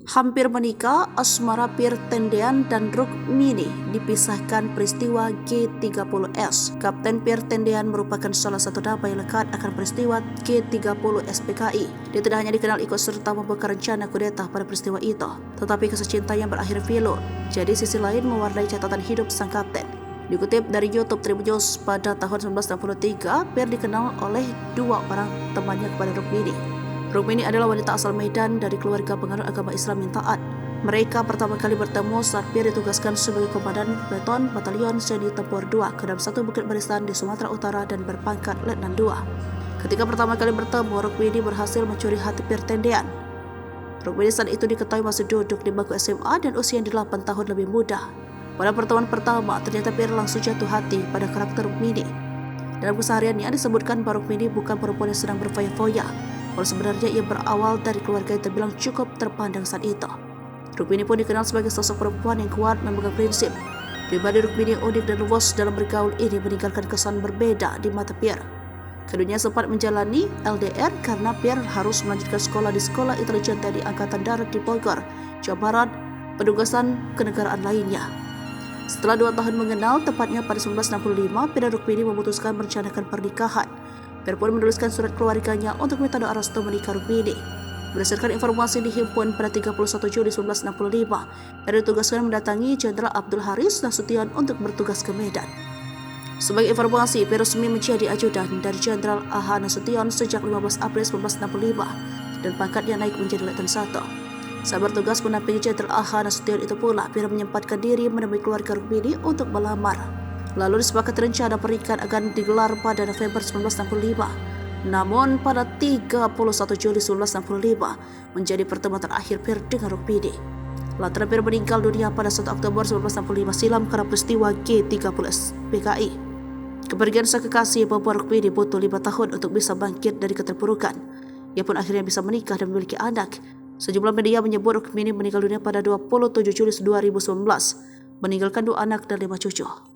Hampir menikah, asmara Pir Tendean dan Rukmini dipisahkan peristiwa G30S. Kapten Pir Tendean merupakan salah satu nama yang lekat akan peristiwa G30 SPKI. Dia tidak hanya dikenal ikut serta membuka rencana kudeta pada peristiwa itu, tetapi kisah cintanya berakhir pilu. Jadi sisi lain mewarnai catatan hidup sang kapten. Dikutip dari YouTube Tribun News, pada tahun 1963, Pir dikenal oleh dua orang temannya kepada Rukmini. Rukmini adalah wanita asal Medan dari keluarga penganut agama Islam yang taat. Mereka pertama kali bertemu saat Pir ditugaskan sebagai komandan Beton Batalion Seni Tempur 2 Kodam 1 Bukit Barisan di Sumatera Utara dan berpangkat Letnan 2. Ketika pertama kali bertemu, Rukmini berhasil mencuri hati Pir Tendean. Rukmini saat itu diketahui masih duduk di bangku SMA dan usianya 8 tahun lebih muda. Pada pertemuan pertama, ternyata Pir langsung jatuh hati pada karakter Rukmini. Dalam kesehariannya disebutkan bahwa Rukmini bukan perempuan yang sedang berfoya-foya, walau sebenarnya ia berawal dari keluarga yang terbilang cukup terpandang saat itu. Rukmini pun dikenal sebagai sosok perempuan yang kuat memegang prinsip. Pribadi Rukmini yang unik dan luas dalam bergaul ini meninggalkan kesan berbeda di mata Pir. Keduanya sempat menjalani LDR karena Pir harus melanjutkan sekolah di Sekolah Intelijen TNI Angkatan Darat di Bogor, Jawa Barat, penugasan kenegaraan lainnya. Setelah 2 tahun mengenal, tepatnya pada 1965, Pir dan Rukmini memutuskan merencanakan pernikahan. Pir pun menuliskan surat keluarganya untuk minta doa restu menikah Rukmini. Berdasarkan informasi dihimpun pada 31 Juli 1965, Pir ditugaskan mendatangi Jenderal Abdul Haris Nasution untuk bertugas ke Medan. Sebagai informasi, Pir resmi menjadi ajudan dari Jenderal A.H. Nasution sejak 15 April 1965 dan pangkatnya naik menjadi Letnan 1. Saat bertugas menampingi Jenderal A.H. Nasution itu pula, Pir menyempatkan diri menemui keluarga Rukmini untuk melamar. Lalu disepakati rencana pernikahan akan digelar pada November 1965. Namun pada 31 Juli 1965 menjadi pertemuan terakhir Pir dengan Rukmini. Lantaran Pir meninggal dunia pada 1 Oktober 1965 silam karena peristiwa G30 PKI. Kepergian sang kekasih membuat Rukmini butuh 5 tahun untuk bisa bangkit dari keterpurukan. Ia pun akhirnya bisa menikah dan memiliki anak. Sejumlah media menyebut Rukmini meninggal dunia pada 27 Juli 2019, meninggalkan 2 anak dan 5 cucu.